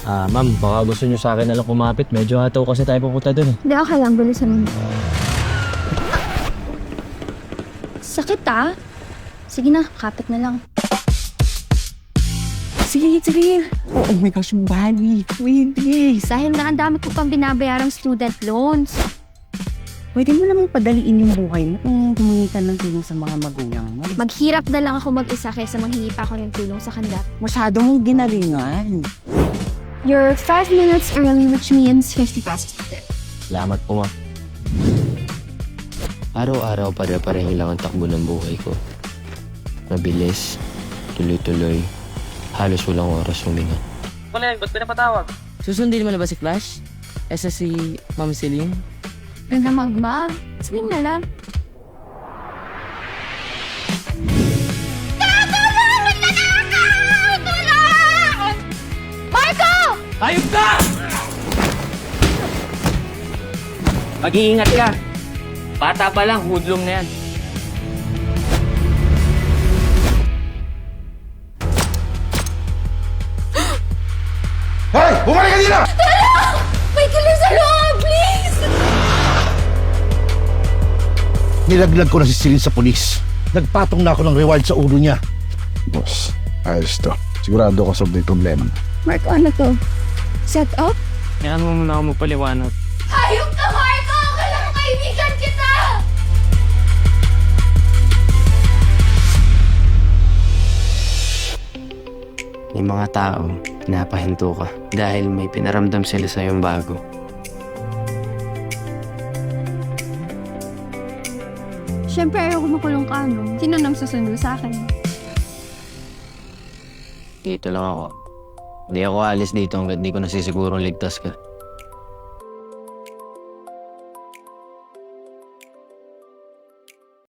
Ma'am, baka gusto nyo sa akin na lang kumapit. Medyo hataw kasi tayo pupunta dun eh. Hindi, okay lang. Bilisan mo. Sakit ah. Sige na, kapit na lang. Sige. Oh my gosh, Bali. Please. Dahil na ang dami ko pang binabayarang student loans. Pwede mo namang padaliin yung buhay mo kung humingi ka ng tulong sa mga magulang mo. Maghirap na lang ako mag-isa kaysa manghingi pa ako ng tulong sa kanila. Masyado mong ginalingan. You're 5 minutes early, which means 50 pesos a tip. Salamat po, ma'am. Araw-araw pare-pareho lang ang takbo ng buhay ko. Mabilis, tuloy-tuloy, halos walang oras huminga. Kulen, ba't pinapatawag? Susundin mo na ba si Flash? Esa si Ma'am Celine? Ganda magma. Sige na lang. Marco! Ayop ka! Mag-iingat ka. Bata pa lang, hudlong na yan. Hoy! Bumalik ka dito! May kilim sa loob, please! Nilaglag ko na si Celine sa pulis. Nagpatong na ako ng reward sa ulo niya. Boss, ayos to. Sigurado ako solve na yung problema. Marco, ano to? Set up? Kailan mo muna ako magpaliwanag. Hayop ka, Marco! Akala ko kaibigan kita! May mga tao, napahinto ka dahil may pinaramdam sila sa iyong bago. Siyempre, ayaw ko makulong ka, no? Sino nang susunod sa akin? Dito lang ako. Hindi ako alis dito hanggat di ko nasisigurong ligtas ka.